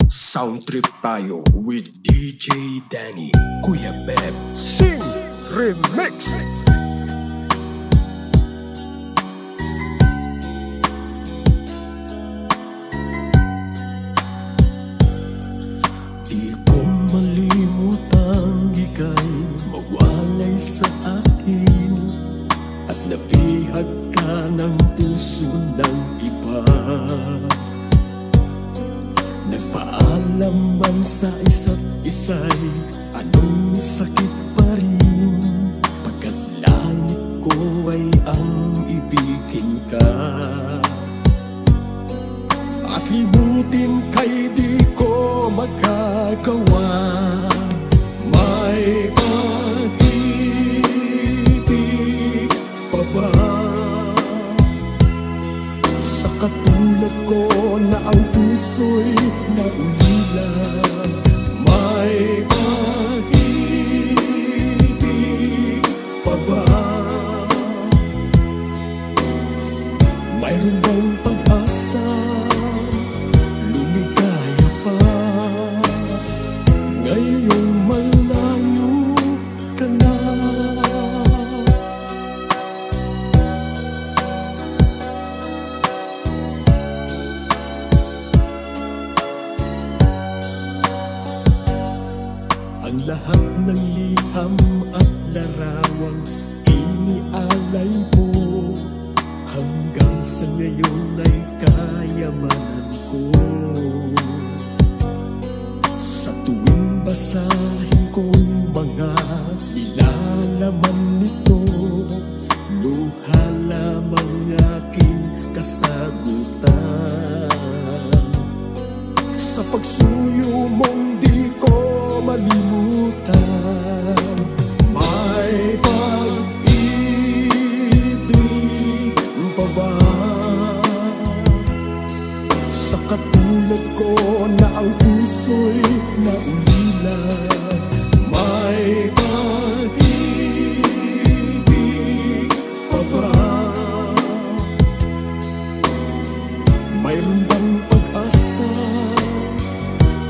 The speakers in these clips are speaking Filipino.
Sound trip tayo with DJ Danny. Kuya Beb Sing Remix. Di ko malimutang ika'y mawalay sa akin at nabihag ka ng puso ng iba. Nagpaalam man sa isa't isa'y anong sakit pa rin, pagkat langit ko ay ang ibigin ka. At limutin kay di ko magagawa. May pag-ibig pa ba sa katulad ko na ang puso'y naulila? May pag-ibig pa ba? Mayroon bang pag-asa? Lumigaya pa ngayong malayo ka na. Ang lahat ng liham at larawang inialay mo, hanggang sa ngayon ay kayamanan ko. Sa tuwing basahin kong mga nilalaman nito, luha lamang aking kasagutan. Sa pagsuyo mong di ko malimutan, may pag-ibig pa ba sa katulad ko na ang puso'y naulila? May pag-ibig pa ba? Mayroon bang pag-asa?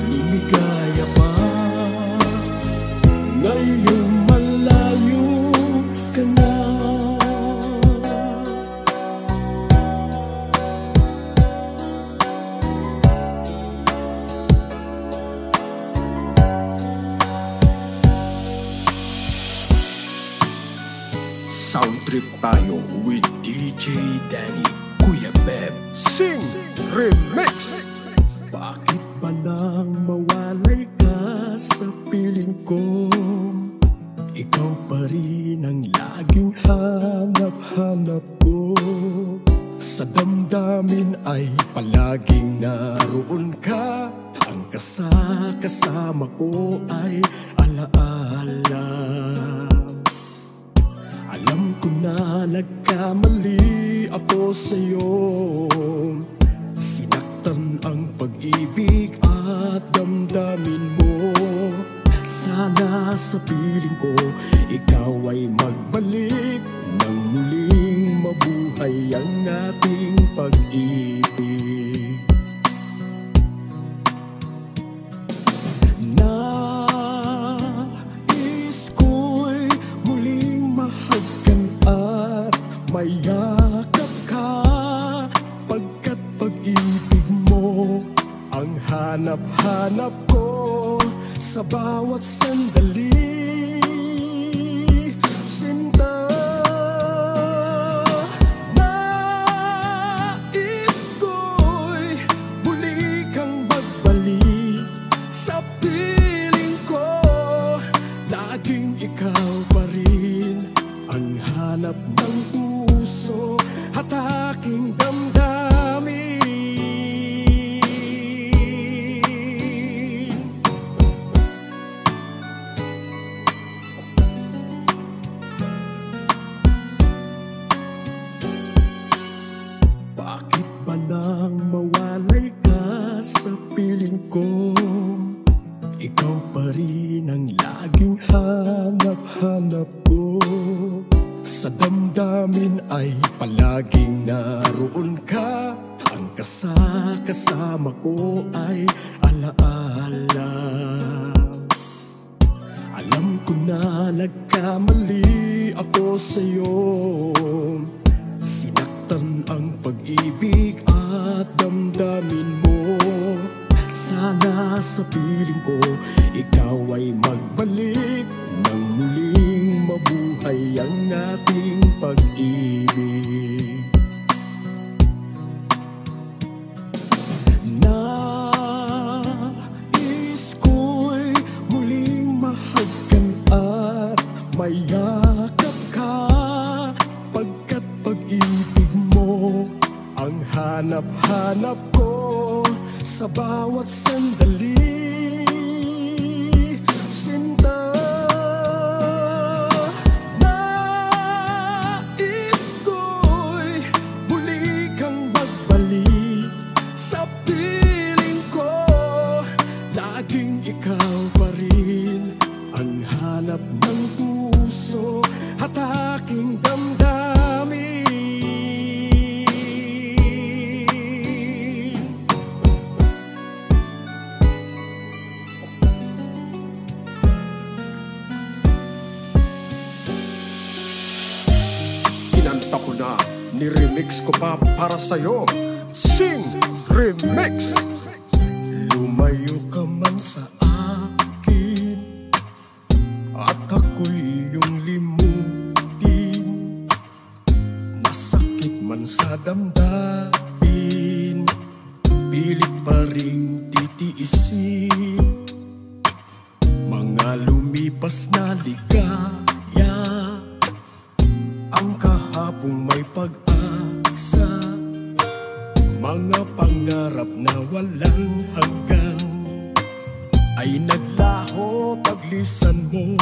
Lumigaya pa ngayong malayo ka na. Sound trip tayo with DJ Danny. Kuya Beb Sing Remix. Bakit ba nang mawalay ka sa piling ko? Ikaw pa rin ang laging hanap-hanap ko. Sa damdamin ay palaging naroon ka. Ang kasama ko ay alaala. Alam ko na nagkamali ako sa'yo. Sinaktan ang pag-ibig at damdamin mo. Sana sa piling ko ikaw ay magbalik nang muling mabuhay ang ating pag-ibig. Nais ko'y muling mahagkan at mayakap ka, pagkat pag-ibig mo ang hanap-hanap ko sa bawat sandali. Sinta, nais ko'y muli kang magbalik sa piling ko. Laging ikaw pa rin ang hanap ng puso at aking damdamin. Bakit ba nang mawalay ka sa piling ko? Ikaw pa rin ang laging hanap-hanap ko. Sa damdamin ay palaging naroon ka. Ang kasama ko ay alaala. sana sa piling ko ikaw ay magbalik nang muling mabuhay ang ating pag-ibig. Nais ko'y muling mahagkan at mayakap ka, pagkat pag-ibig mo ang hanap-hanap ko sa bawat sandali. Sinta, nais ko'y muli kang magbalik sa piling ko. Laging ikaw pa rin ang hanap ng puso at aking damdamin. Kinanta ko na, ni-remix ko pa para sa'yo. Sing Remix! Lumayo ka man sa akin at ako'y iyong limutin. Masakit man sa damdamin, pilit pa ring titiisin. Mga lumipas na ligaya, ang kahapong may pag-asa, mga pangarap na walang hanggan ay naglaho paglisan mo,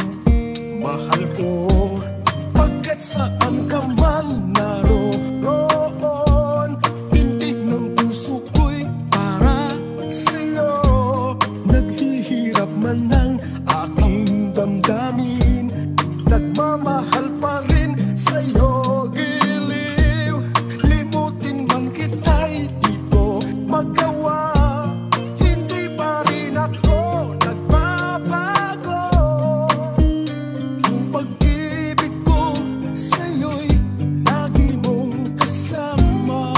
mahal ko. Pagkat saan ka man naroon, pintig ng puso ko'y para sa'yo. Naghihirap man ang aking damdamin, nagmamahal pa rin sa'yo. Giliw, limutin man kita'y di ko magawa. Hindi pa rin ako nagbabago. Ang pag-ibig ko sa'yo'y lagi mong kasama.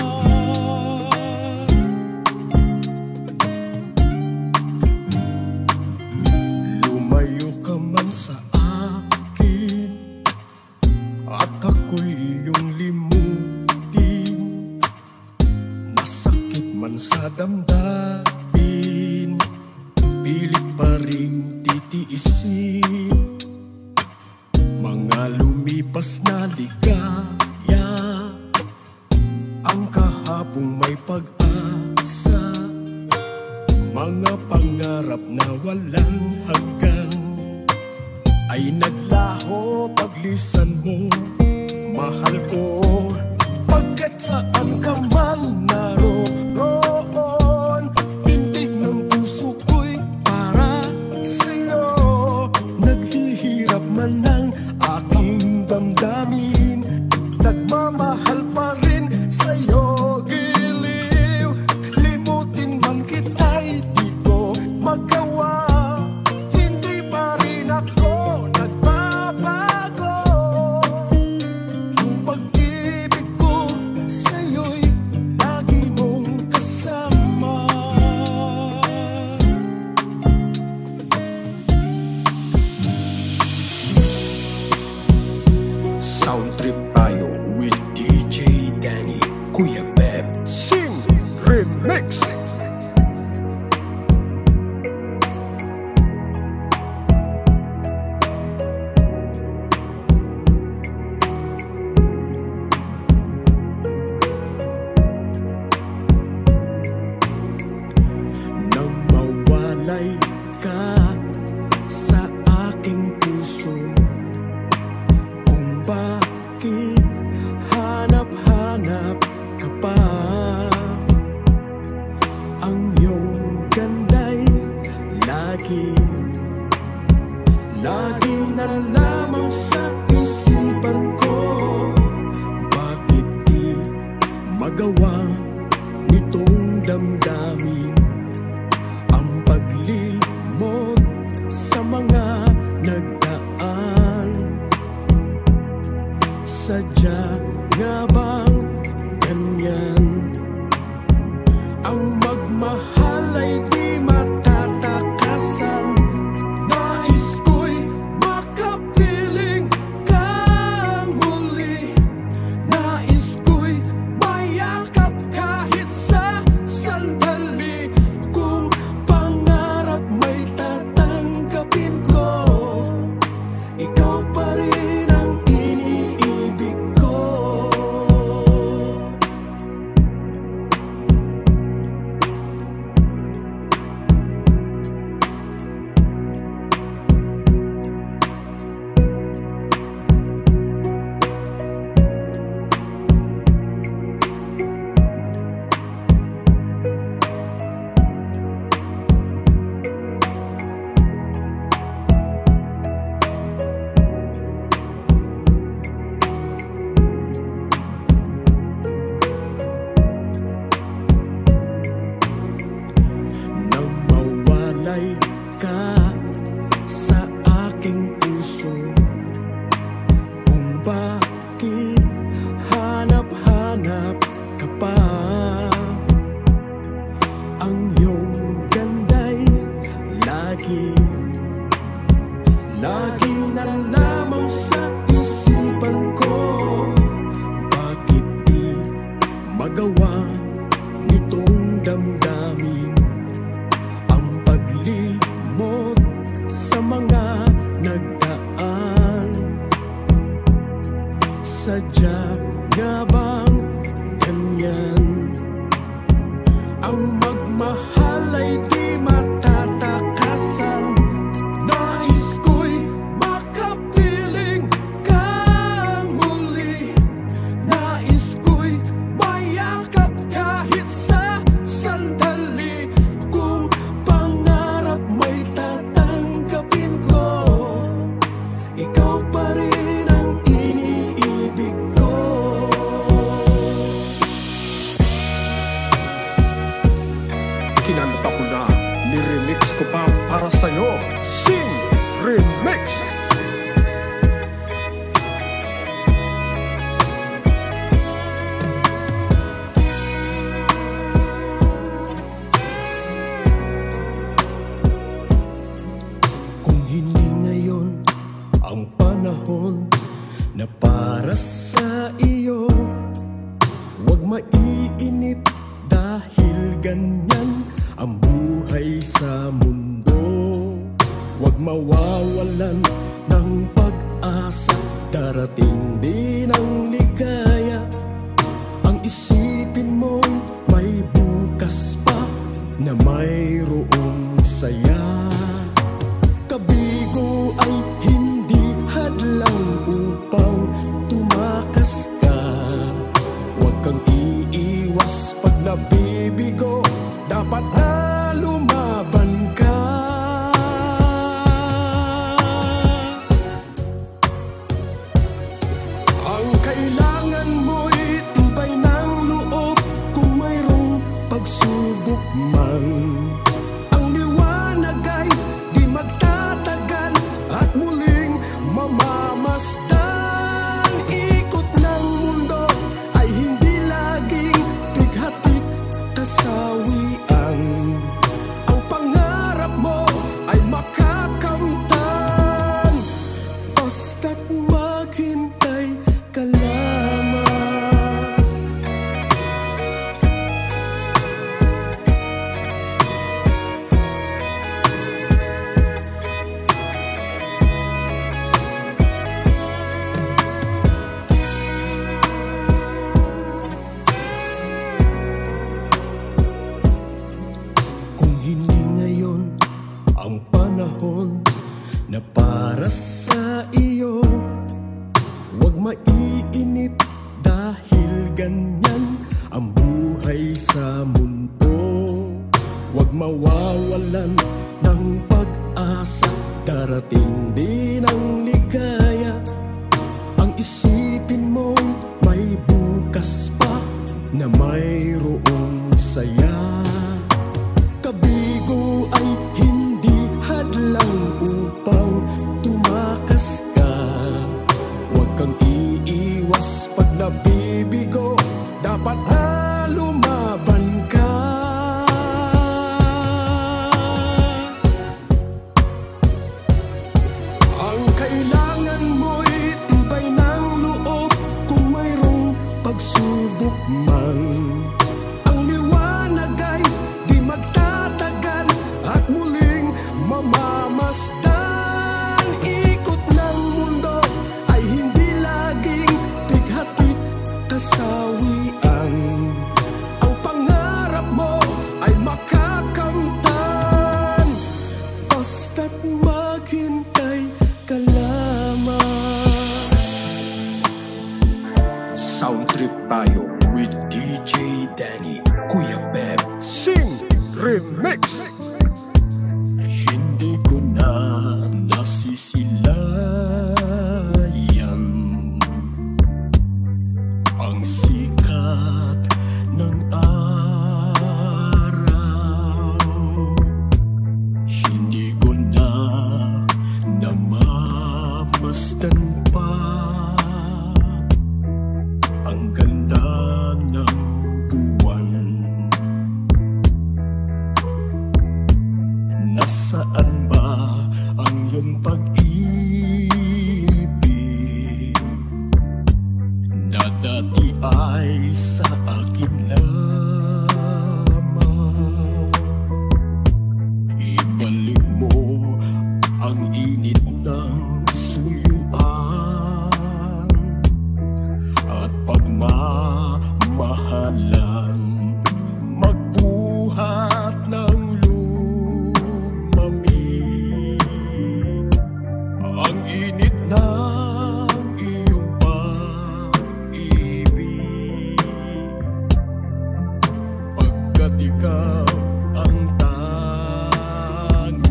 Lumayo ka man sa akin at ako'y iyong limutin. Masakit man sa damdamin, pilit pa ring titiisin. Mga lumipas na ligaya, ang kahapong may pag-asa, mga pangarap na walang hanggan ay naglaho paglisan mo, mahal ko. Pagkat saan ka man naroon, pintig ng puso ko'y para sa'yo. Naghihirap man ang aking damdamin, nagmamahal pa rin sa'yo. Giliw, limutin man kita'y di ko magawa. Hindi pa rin ako nagbabago. Ang pag-ibig ko sa'yo'y lagi mong kasama. Sound trip tayo with DJ Danny, Kuya Beb. Sing Remix! Nang mawalay ka sa aking puso, kung bakit hanap-hanap ka pa. Ang iyong ganda'y lagi na lamang sa isipan ko. Bakit di magawa nitong damdamin ang paglimot sa mga nagdaan? Sadya nga bang ganyan? Ang magmahal ay di hintay ka sa aking puso, kung bakit hanap-hanap ka pa. Ang iyong ganda'y laging na lamang sa isipan ko. Bakit di magawa nitong damdamin ang paglimot sa mga nagdaan? Sadya nga bang ganyan? Ang magmahal ay di matatakasan. Nais ko'y makapiling kang muli. Nais ko'y mayakap kahit sa sandali. Kung pangarap may tatanggapin ko, ikaw pa rin ang iniibig ko. Kinanta ko na, ni-remix ko pa para sa'yo. Sing Remix! Kung hindi ngayon ang panahon na para sa iyo, huwag maiinip dahil ganyan ang buhay sa mundo. Huwag mawawalan ng pag-asa, darating din ang ligaya. Ang isipin mong may bukas pa, na mayroong saya. Kabigo ay hindi hadlang upang tumakas ka. Huwag kang iiwas pag nabibigo, dapat na lumaban ka. Ang kailangan mo'y tibay ng loob, kung mayroong pagsubok man. Ang liwanag ay di magtatagal at muling mamamasdan. Ikot ng mundo ay hindi laging bighatik kasawian. Ang pangarap mo ay makakamtan, basta't maghintay ka lamang. Kung hindi ngayon ang panahon na para sa iyo, huwag maiinip dahil ganyan ang buhay sa mundo. Huwag mawawalan ng pag-asa, darating din ang ligaya. Ang isipin mong may bukas pa, na mayroong saya. Kabigo ay hindi hadlang upang tumakas ka. Huwag kang iiwas pag nabibigo, dapat na lumaban ka. Ang kailangan mo'y tibay ng loob, kung mayroong pagsubok man. Ang liwanag ay di magtatagal at muling mamamasdan. Ikot ng mundo ay hindi laging bighatik kasawian. Ang pangarap mo ay makakamtan, basta't maghintay ka lamang. Sound trip tayo with DJ Danny, Kuya Beb. Sing Remix! Hindi ko na Nasaan ba ang iyong pag-ibig na dati ay sa akin lamang? Ibalik mo ang init ng suyuan at pagmamahalan, magbuhat ng lumamig ang init ng iyong pag-ibig, pagkat ikaw ang tanging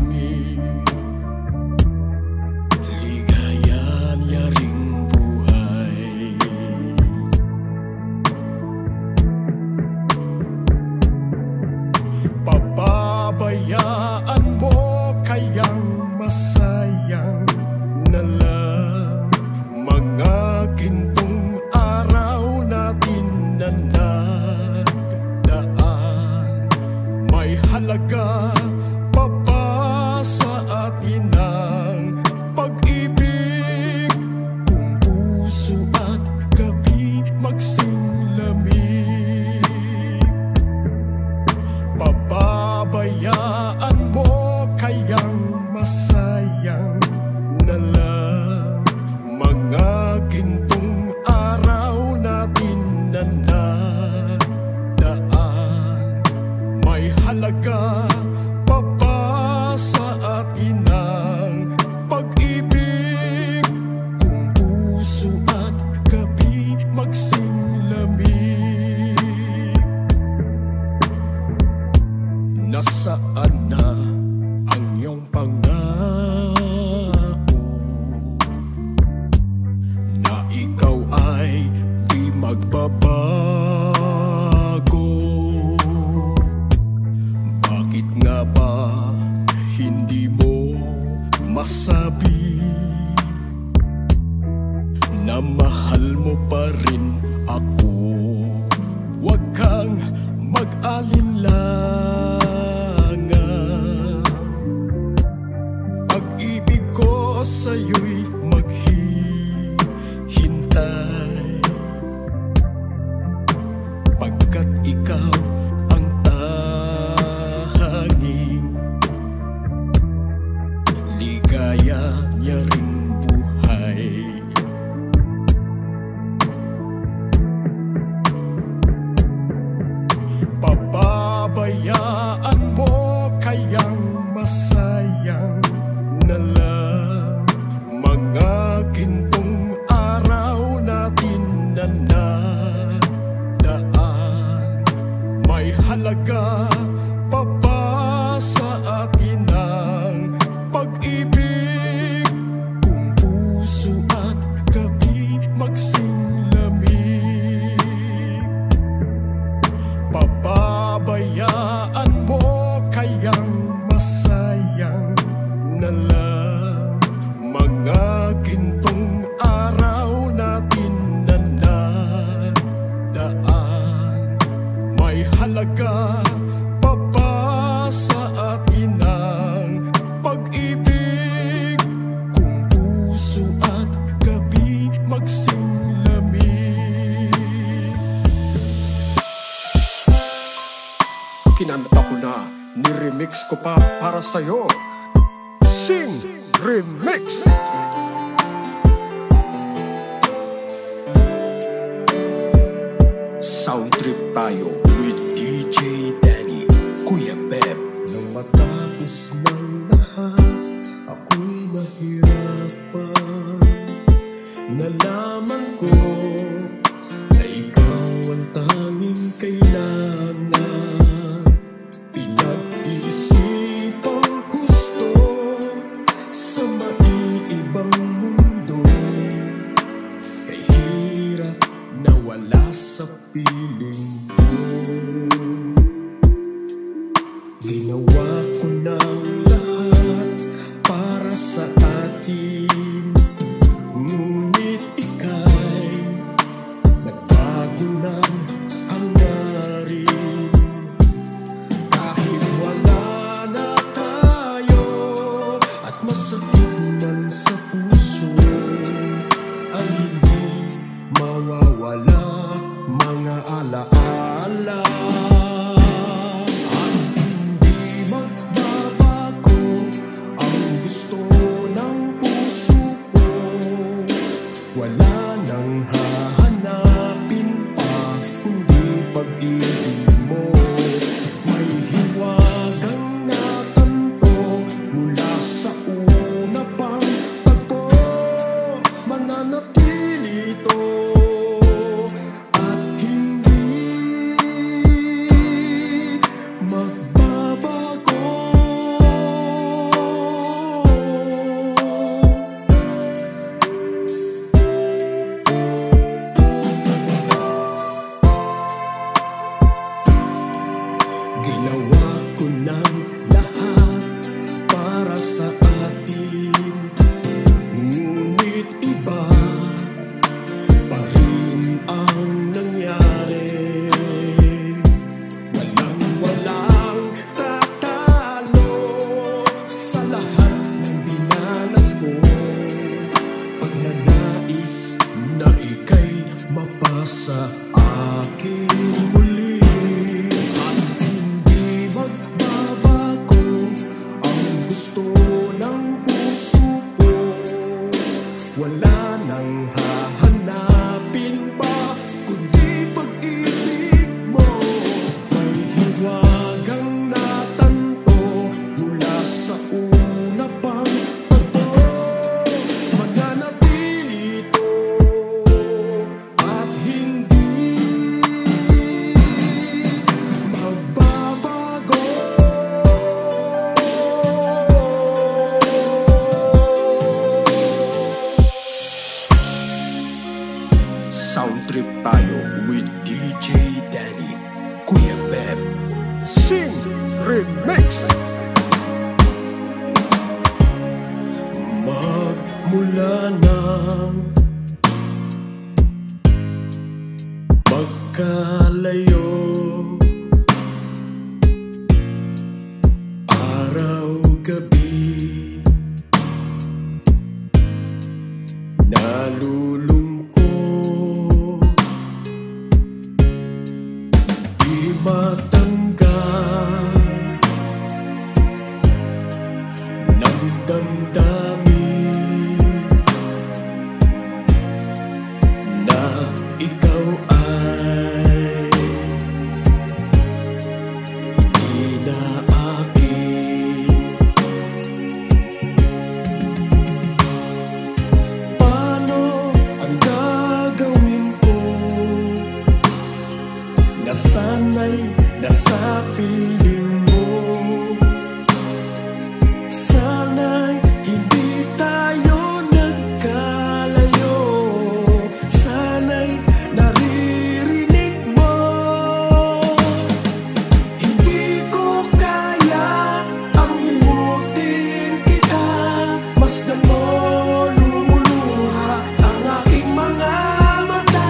ligaya niya ring buhay. Pababayaan mo kayang masayang na lang mga gintong araw natin na nagdaan. May halaga pa ba sa atin ang pag-ibig kung puso at gabi magsilamig? Pababayaan mo kayang masayang na lang mga gintong araw natin na nagdaan. May halaga pa ba sa atin ang pag-ibig kung puso at gabi magsilamig? Nasaan na ang iyong pangako na ikaw ay di magbabago? Bakit nga ba hindi mo masabi na mahal mo pa rin ako? Huwag kang mag-alinlangan, pag-ibig ko sa'yo'y maghihintay, pagkat ikaw ang tanging ligaya niya ring buhay. Pababayaan mo kayang masayang na lang mga gintong araw natin na nagdaan. May halaga pa ba sa atin ang pag-ibig kung puso at gabi magsilamig? Pababayaan mo kayang masayang na lang mga gintong araw natin na nagdaan. May halaga pa ba sa atin ang pag-ibig kung puso at gabi magsilamig? Kinanta ko na, ni-remix ko pa para sa'yo. Sing Remix! Sound trip tayo with DJ Danny, Kuya Beb. Nang matapos ng lahat, ako'y nahirapan. Nalaman ko na ikaw ang tanging kailangan. Pinag-isipang gusto sa maiibang mundo, kay hirap na wala sa piling ko. Ginawa ko ng lahat para sa atin, ngunit ikaw mula nang magkalayo. Araw-gabi nalulungkot, di matanggal ng damdamin na ikaw ay hindi na akin. Paano ang gagawin ko? Nasanay na sa piling mo. Sana'y hindi tayo nagkalayo. Sana'y naririnig mo. Hindi ko kaya ang limutin kita. Masdan mo lumuluha ang aking mga mata.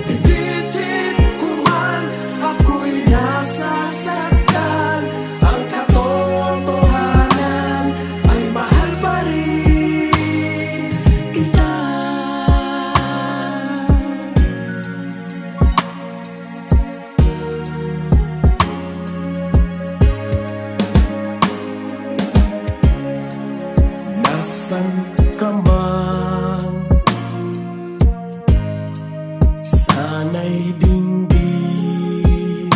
Pipitin ko man ako'y nasasaktan. Ang katotohanan ay mahal pa rin kita. Nasaan ka man, sana'y dinggin.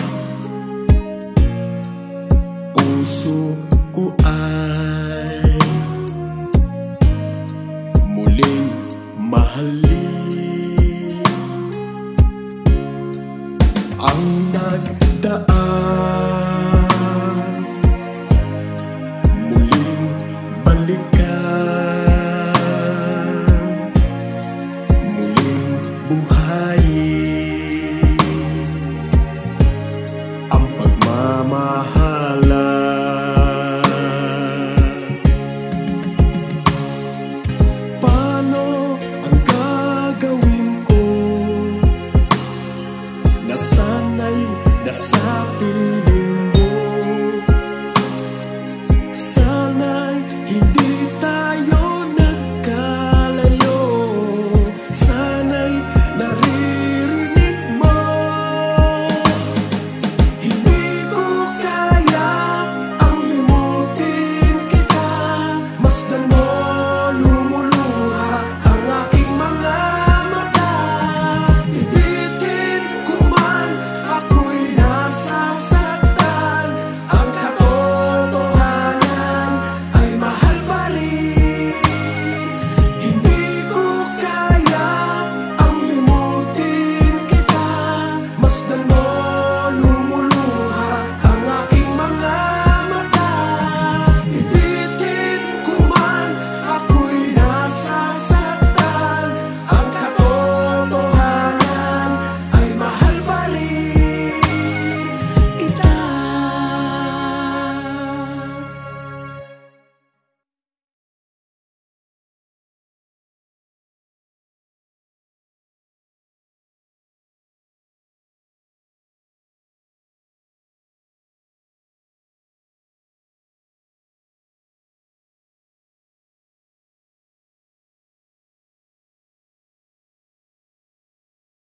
Puso ko ay muling mahalin. Ang nagdaan muling balikan.